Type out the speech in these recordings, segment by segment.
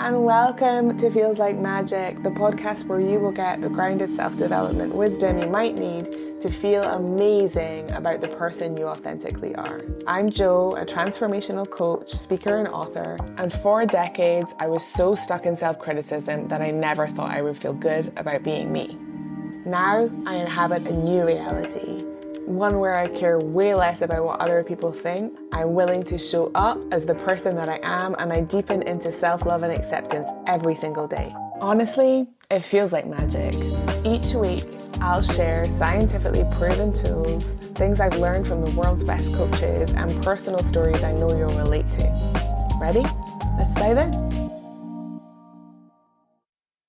and welcome to Feels Like Magic, the podcast where you will get the grounded self-development wisdom you might need to feel amazing about the person you authentically are. I'm Jo, a transformational coach, speaker, and author, and for decades I was so stuck in self-criticism that I never thought I would feel good about being me. Now I inhabit a new reality, one where I care way less about what other people think. I'm willing to show up as the person that I am, and I deepen into self-love and acceptance every single day. Honestly, it feels like magic. Each week, I'll share scientifically proven tools, things I've learned from the world's best coaches, and personal stories I know you'll relate to. Ready? Let's dive in.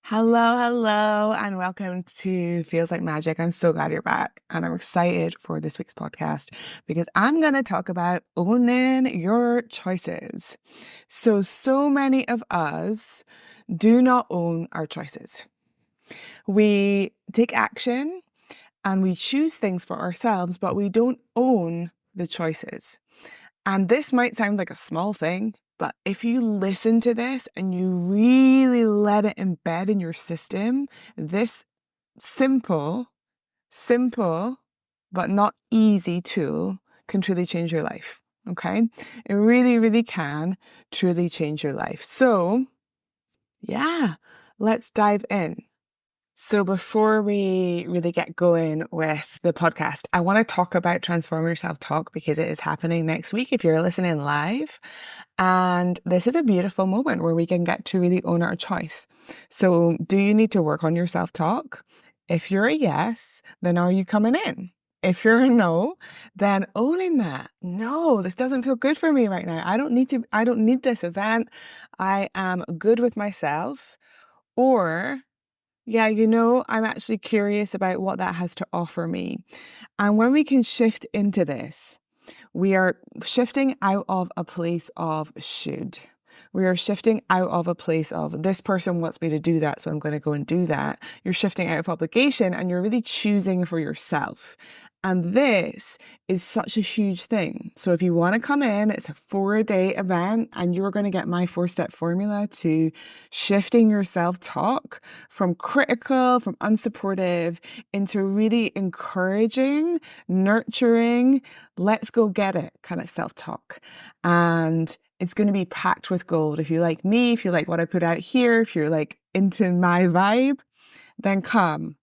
Hello, and welcome to Feels Like Magic. I'm so glad you're back, and I'm excited for this week's podcast because I'm going to talk about owning your choices. So many of us do not own our choices. We take action and we choose things for ourselves, but we don't own the choices. And this might sound like a small thing, but if you listen to this and you really let it embed in your system, this simple, but not easy tool can truly change your life. Okay? It really can truly change your life. So, yeah, let's dive in. So before we really get going with the podcast, I want to talk about Transform Your Self-Talk because it is happening next week if you're listening live. And this is a beautiful moment where we can get to really own our choice. So do you need to work on your self-talk? If you're a yes, then are you coming in? If you're a no, then owning that. No, this doesn't feel good for me right now. I don't need this event. I am good with myself. Or yeah, I'm actually curious about what that has to offer me. And when we can shift into this, we are shifting out of a place of should. We are shifting out of a place of this person wants me to do that, so I'm going to go and do that. You're shifting out of obligation and you're really choosing for yourself. And this is such a huge thing. So if you want to come in, it's a 4-day event and you're going to get my 4-step formula to shifting your self-talk from critical, from unsupportive into really encouraging, nurturing, let's go get it kind of self-talk. And it's going to be packed with gold. If you like me, if you like what I put out here, if you're like into my vibe, then come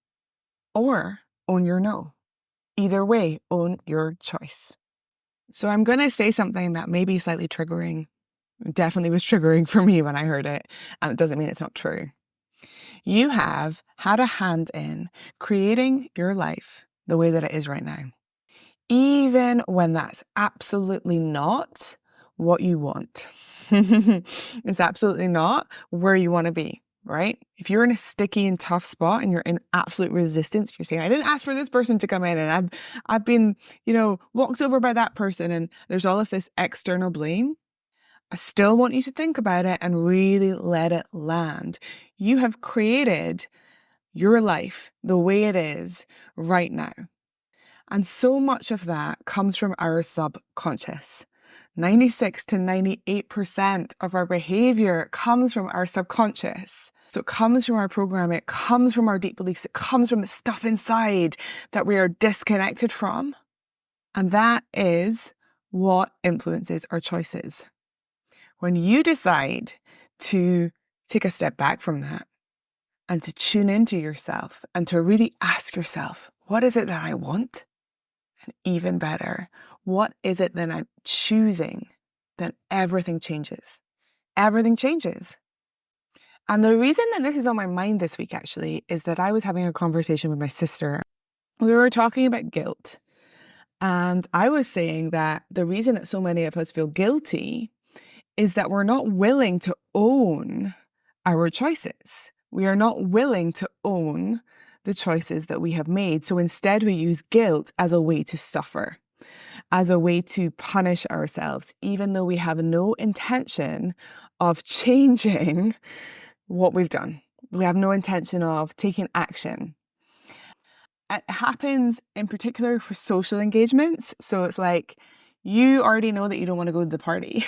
or own your no. Either way, own your choice. So I'm going to say something that may be slightly triggering. It definitely was triggering for me when I heard it. And it doesn't mean it's not true. You have had a hand in creating your life the way that it is right now. Even when that's absolutely not what you want. It's absolutely not where you want to be, right? If you're in a sticky and tough spot and you're in absolute resistance, you're saying, I didn't ask for this person to come in and I've been, walked over by that person and there's all of this external blame. I still want you to think about it and really let it land. You have created your life the way it is right now. And so much of that comes from our subconscious. 96 to 98% of our behavior comes from our subconscious. So it comes from our programming, it comes from our deep beliefs, it comes from the stuff inside that we are disconnected from. And that is what influences our choices. When you decide to take a step back from that and to tune into yourself and to really ask yourself, what is it that I want? And even better, what is it that I'm choosing? Then everything changes. Everything changes. And the reason that this is on my mind this week actually is that I was having a conversation with my sister. We were talking about guilt. And I was saying that the reason that so many of us feel guilty is that we're not willing to own our choices. We are not willing to own the choices that we have made. So instead we use guilt as a way to suffer, as a way to punish ourselves, even though we have no intention of changing what we've done. We have no intention of taking action. It happens in particular for social engagements. So it's like You already know that you don't want to go to the party,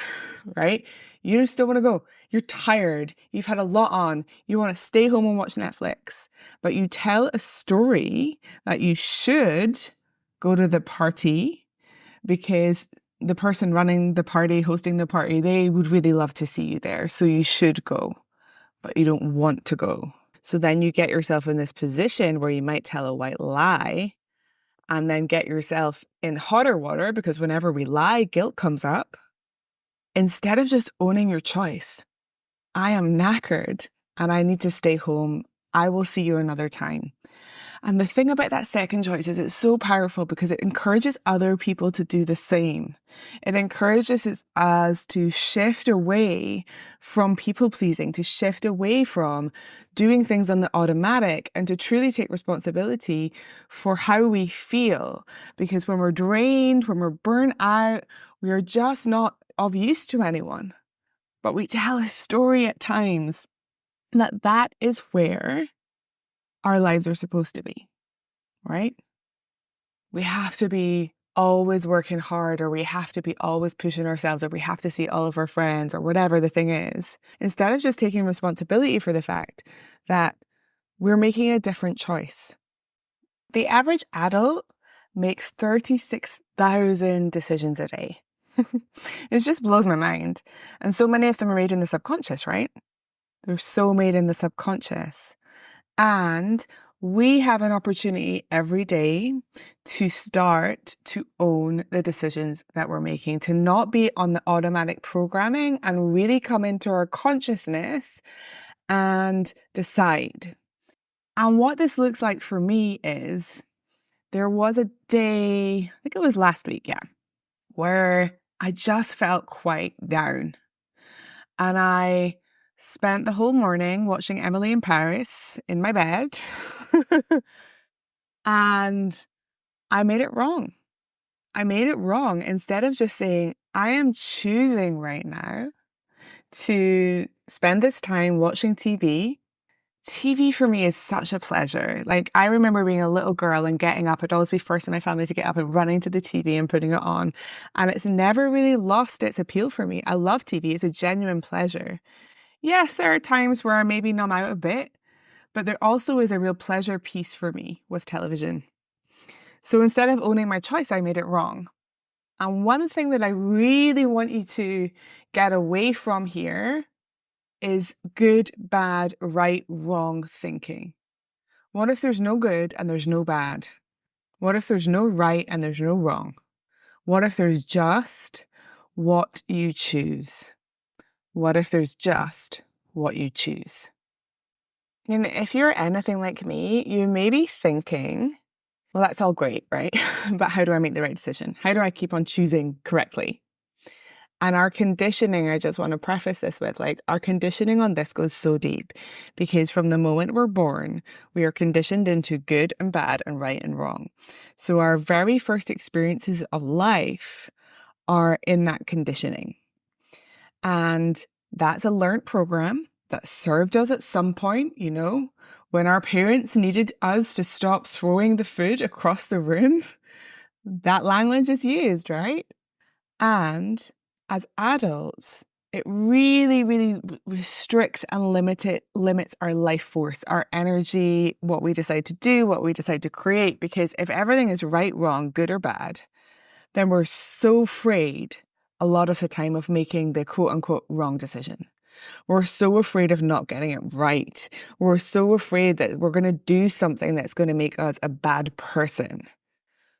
right? You just don't want to go. You're tired. You've had a lot on. You want to stay home and watch Netflix. But you tell a story that you should go to the party because the person running the party, hosting the party, they would really love to see you there. So you should go, but you don't want to go. So then you get yourself in this position where you might tell a white lie and then get yourself in hotter water because whenever we lie, guilt comes up. Instead of just owning your choice, I am knackered and I need to stay home. I will see you another time. And the thing about that second choice is it's so powerful because it encourages other people to do the same. It encourages us to shift away from people pleasing, to shift away from doing things on the automatic and to truly take responsibility for how we feel. Because when we're drained, when we're burnt out, we are just not of use to anyone. But we tell a story at times that is where our lives are supposed to be, right? We have to be always working hard, or we have to be always pushing ourselves, or we have to see all of our friends, or whatever the thing is, instead of just taking responsibility for the fact that we're making a different choice. The average adult makes 36,000 decisions a day. It just blows my mind. And so many of them are made in the subconscious, right? They're so made in the subconscious. And we have an opportunity every day to start to own the decisions that we're making, to not be on the automatic programming and really come into our consciousness and decide. And what this looks like for me is there was a day, I think it was last week, yeah, where I just felt quite down. And I spent the whole morning watching Emily in Paris in my bed. And I made it wrong. I made it wrong. Instead of just saying, I am choosing right now to spend this time watching TV. TV for me is such a pleasure. Like, I remember being a little girl and getting up. I'd always be first in my family to get up and running to the TV and putting it on. And it's never really lost its appeal for me. I love TV. It's a genuine pleasure. Yes, there are times where I maybe numb out a bit, but there also is a real pleasure piece for me with television. So instead of owning my choice, I made it wrong. And one thing that I really want you to get away from here is good, bad, right, wrong thinking. What if there's no good and there's no bad? What if there's no right and there's no wrong? What if there's just what you choose? What if there's just what you choose? And if you're anything like me, you may be thinking, well, that's all great, right? But how do I make the right decision? How do I keep on choosing correctly? And our conditioning, I just want to preface this with, like, our conditioning on this goes so deep because from the moment we're born, we are conditioned into good and bad and right and wrong. So our very first experiences of life are in that conditioning. And that's a learned program that served us at some point, you know, when our parents needed us to stop throwing the food across the room. That language is used, right? And as adults, it really, really restricts and limits our life force, our energy, what we decide to do, what we decide to create. Because if everything is right, wrong, good or bad, then we're so afraid a lot of the time of making the quote unquote wrong decision. We're so afraid of not getting it right. We're so afraid that we're going to do something that's going to make us a bad person.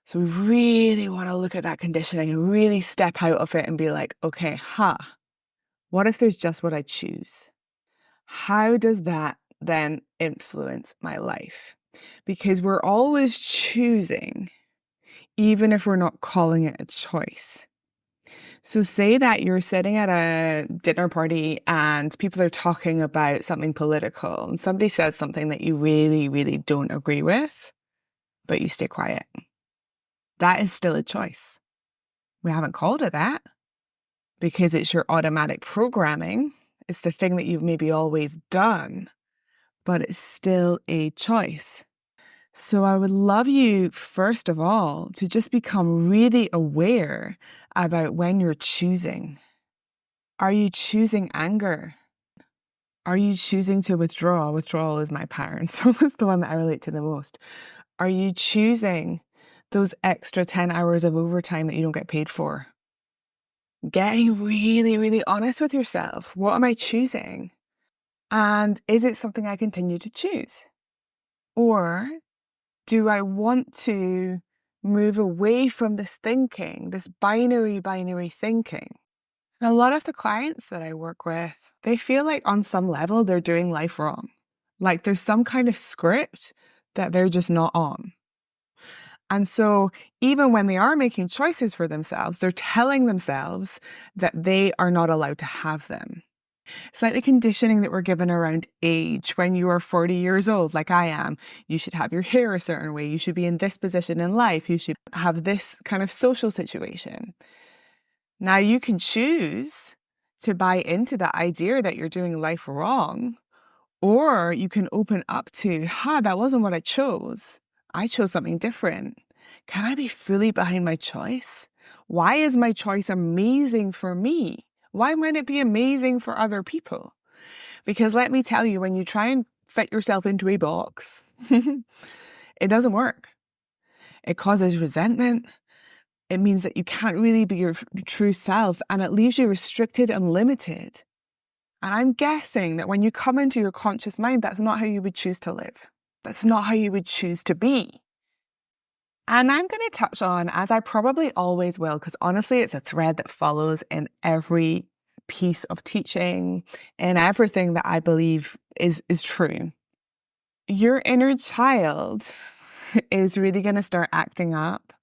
So we really want to look at that conditioning and really step out of it and be like, okay, what if there's just what I choose? How does that then influence my life? Because we're always choosing, even if we're not calling it a choice. So say that you're sitting at a dinner party and people are talking about something political and somebody says something that you really, really don't agree with, but you stay quiet. That is still a choice. We haven't called it that because it's your automatic programming. It's the thing that you've maybe always done, but it's still a choice. So I would love you, first of all, to just become really aware about when you're choosing. Are you choosing anger? Are you choosing to withdraw? Withdrawal is my parents, so it's the one that I relate to the most. Are you choosing those extra 10 hours of overtime that you don't get paid for? Getting really, really honest with yourself. What am I choosing? And is it something I continue to choose? Or do I want to move away from this thinking, this binary thinking? And a lot of the clients that I work with, they feel like on some level they're doing life wrong. Like there's some kind of script that they're just not on. And so even when they are making choices for themselves, they're telling themselves that they are not allowed to have them. It's like the conditioning that we're given around age. When you are 40 years old, like I am, you should have your hair a certain way. You should be in this position in life. You should have this kind of social situation. Now you can choose to buy into the idea that you're doing life wrong, or you can open up to, that wasn't what I chose. I chose something different. Can I be fully behind my choice? Why is my choice amazing for me? Why might it be amazing for other people? Because let me tell you, when you try and fit yourself into a box, it doesn't work. It causes resentment. It means that you can't really be your true self, and it leaves you restricted and limited. And I'm guessing that when you come into your conscious mind, that's not how you would choose to live. That's not how you would choose to be. And I'm going to touch on, as I probably always will, because honestly, it's a thread that follows in every piece of teaching and everything that I believe is true. Your inner child is really going to start acting up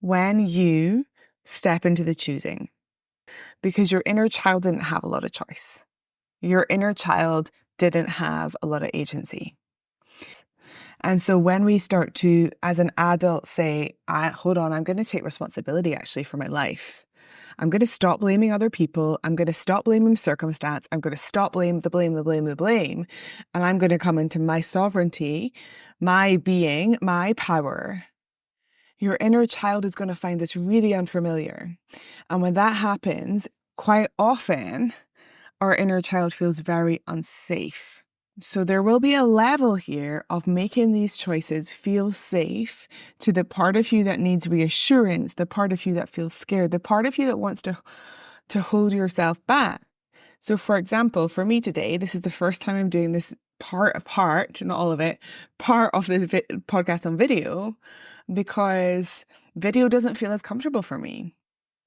when you step into the choosing, because your inner child didn't have a lot of choice. Your inner child didn't have a lot of agency. And so when we start to, as an adult, say, hold on, I'm going to take responsibility actually for my life. I'm going to stop blaming other people. I'm going to stop blaming circumstance. I'm going to stop blame. And I'm going to come into my sovereignty, my being, my power. Your inner child is going to find this really unfamiliar. And when that happens, quite often, our inner child feels very unsafe. So there will be a level here of making these choices feel safe to the part of you that needs reassurance, the part of you that feels scared, the part of you that wants to hold yourself back. So for example, for me today, this is the first time I'm doing this part, not all of it, part of this podcast on video, because video doesn't feel as comfortable for me.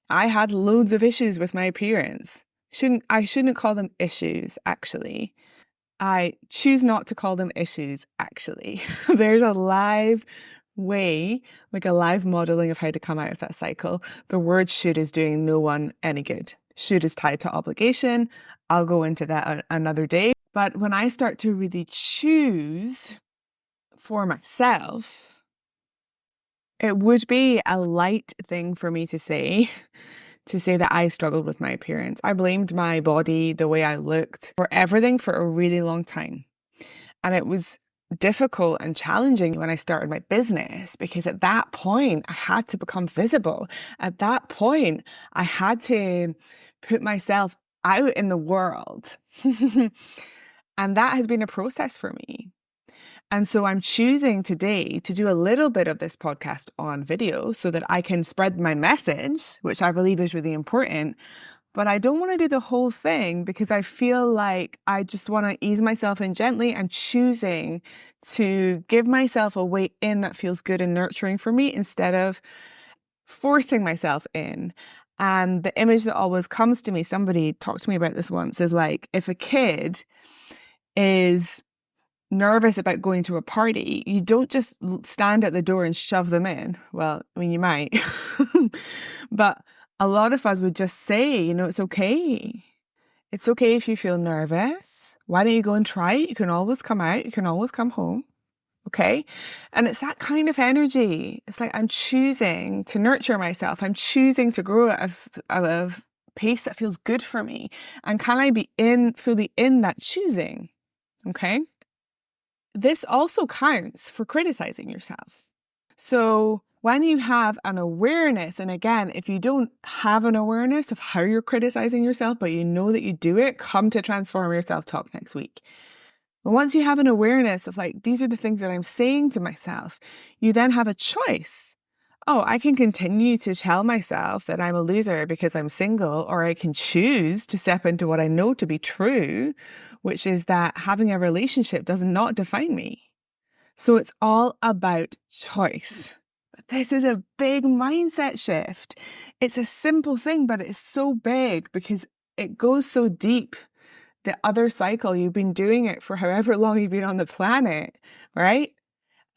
I had loads of issues with my appearance. I shouldn't call them issues, actually. I choose not to call them issues, actually. There's a live way, like a live modeling of how to come out of that cycle. The word should is doing no one any good. Should is tied to obligation. I'll go into that another day. But when I start to really choose for myself, it would be a light thing for me to say that I struggled with my appearance. I blamed my body, the way I looked, for everything for a really long time. And it was difficult and challenging when I started my business, because at that point I had to become visible. At that point, I had to put myself out in the world. And that has been a process for me. And so I'm choosing today to do a little bit of this podcast on video so that I can spread my message, which I believe is really important. But I don't want to do the whole thing, because I feel like I just want to ease myself in gently and choosing to give myself a way in that feels good and nurturing for me instead of forcing myself in. And the image that always comes to me, somebody talked to me about this once, is like, if a kid is nervous about going to a party, you don't just stand at the door and shove them in. Well, I mean, you might, but a lot of us would just say, it's okay. It's okay if you feel nervous. Why don't you go and try it? You can always come out. You can always come home. Okay. And it's that kind of energy. It's like, I'm choosing to nurture myself. I'm choosing to grow at a pace that feels good for me. And can I be fully in that choosing? Okay. This also counts for criticizing yourself. So When you have an awareness, and again, if you don't have an awareness of how you're criticizing yourself, but you know that you do it, come to Transform Your Self-Talk next week. But once you have an awareness of like, these are the things that I'm saying to myself, you then have a choice. Oh, I can continue to tell myself that I'm a loser because I'm single, or I can choose to step into what I know to be true, which is that having a relationship does not define me. So it's all about choice. But this is a big mindset shift. It's a simple thing, but it's so big because it goes so deep. The other cycle, you've been doing it for however long you've been on the planet, right?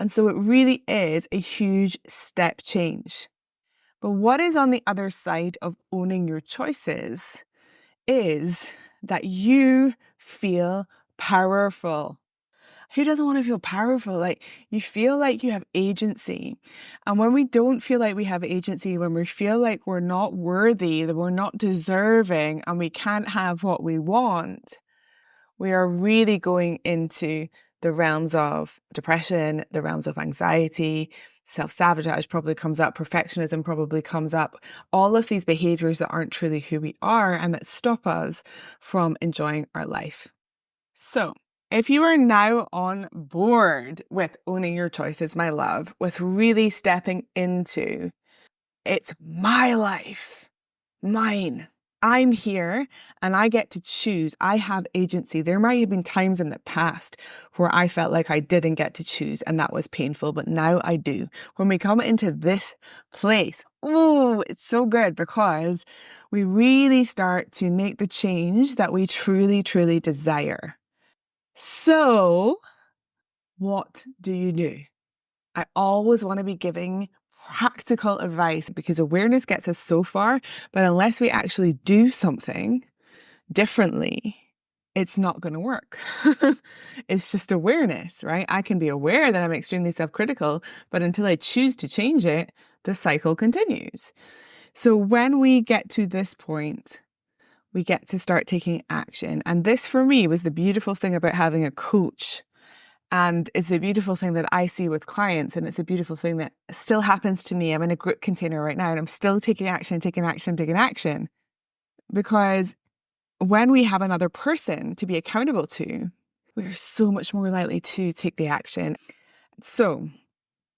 And so it really is a huge step change. But what is on the other side of owning your choices is that you feel powerful. Who doesn't want to feel powerful? Like, you feel like you have agency. And when we don't feel like we have agency, when we feel like we're not worthy, that we're not deserving, and we can't have what we want, we are really going into the realms of depression, the realms of anxiety. Self-sabotage probably comes up, perfectionism probably comes up, all of these behaviors that aren't truly who we are and that stop us from enjoying our life. So, if you are now on board with owning your choices, my love, with really stepping into it's my life, mine. I'm here and I get to choose. I have agency. There might have been times in the past where I felt like I didn't get to choose and that was painful, but now I do. When we come into this place, oh, it's so good because we really start to make the change that we truly, truly desire. So, what do you do? I always want to be giving practical advice because awareness gets us so far, but unless we actually do something differently, it's not going to work. It's just awareness, right? I can be aware that I'm extremely self-critical, but until I choose to change it, the cycle continues. So when we get to this point, we get to start taking action. And this for me was the beautiful thing about having a coach. And it's a beautiful thing that I see with clients, and it's a beautiful thing that still happens to me. I'm in a group container right now, and I'm still taking action, because when we have another person to be accountable to, we're so much more likely to take the action. So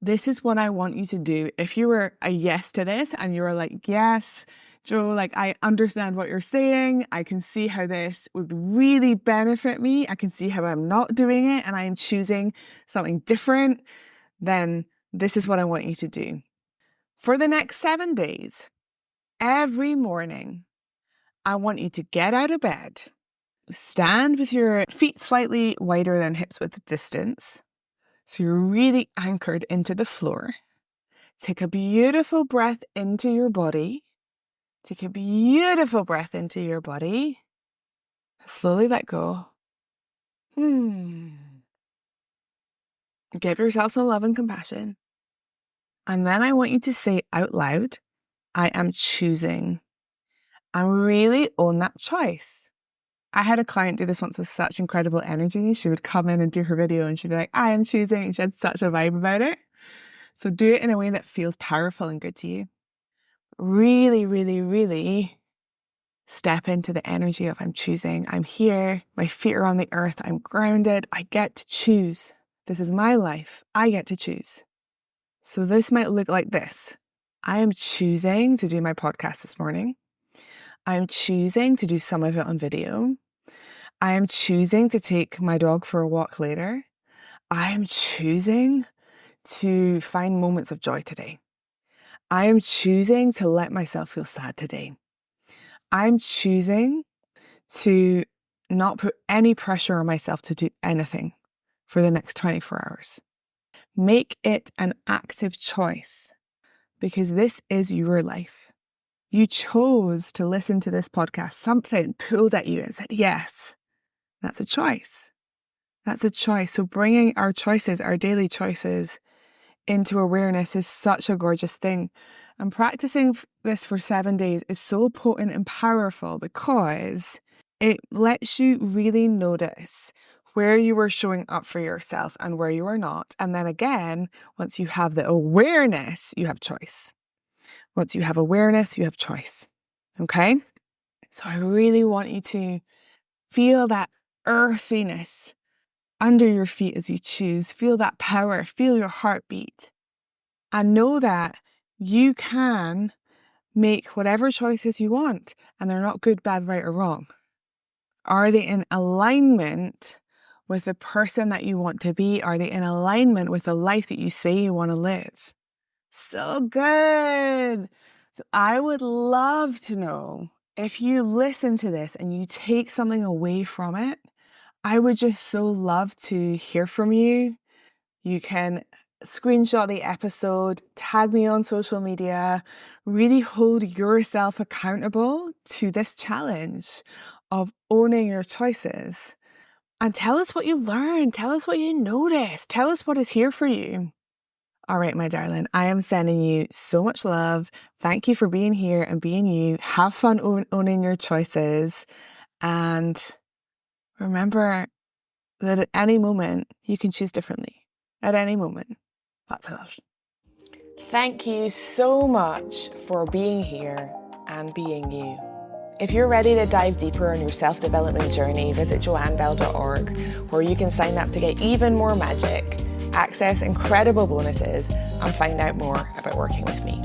this is what I want you to do. If you were a yes to this and you were like, yes, Joe, like I understand what you're saying. I can see how this would really benefit me. I can see how I'm not doing it and I'm choosing something different. Then this is what I want you to do. For the next 7 days, every morning, I want you to get out of bed, stand with your feet slightly wider than hips width distance. So you're really anchored into the floor. Take a beautiful breath into your body. Take a beautiful breath into your body. Slowly let go. Give yourself some love and compassion. And then I want you to say out loud, I am choosing. And really own that choice. I had a client do this once with such incredible energy. She would come in and do her video and she'd be like, I am choosing. And she had such a vibe about it. So do it in a way that feels powerful and good to you. Really, really, really step into the energy of I'm choosing. I'm here. My feet are on the earth. I'm grounded. I get to choose. This is my life. I get to choose. So this might look like this. I am choosing to do my podcast this morning. I'm choosing to do some of it on video. I am choosing to take my dog for a walk later. I am choosing to find moments of joy today. I am choosing to let myself feel sad today. I'm choosing to not put any pressure on myself to do anything for the next 24 hours. Make it an active choice because this is your life. You chose to listen to this podcast. Something pulled at you and said, yes, that's a choice. That's a choice. So bringing our choices, our daily choices into awareness is such a gorgeous thing. And practicing this for 7 days is so potent and powerful because it lets you really notice where you are showing up for yourself and where you are not. And then again, once you have the awareness, you have choice. Once you have awareness, you have choice. Okay? So I really want you to feel that earthiness under your feet as you choose. Feel that power. Feel your heartbeat. And know that you can make whatever choices you want. And they're not good, bad, right, or wrong. Are they in alignment with the person that you want to be? Are they in alignment with the life that you say you want to live? So good. So I would love to know if you listen to this and you take something away from it. I would just so love to hear from you. You can screenshot the episode, tag me on social media, really hold yourself accountable to this challenge of owning your choices. And tell us what you learned. Tell us what you noticed. Tell us what is here for you. All right, my darling, I am sending you so much love. Thank you for being here and being you. Have fun owning your choices. And remember that at any moment, you can choose differently. At any moment. That's love. Thank you so much for being here and being you. If you're ready to dive deeper on your self-development journey, visit joannebell.org, where you can sign up to get even more magic, access incredible bonuses, and find out more about working with me.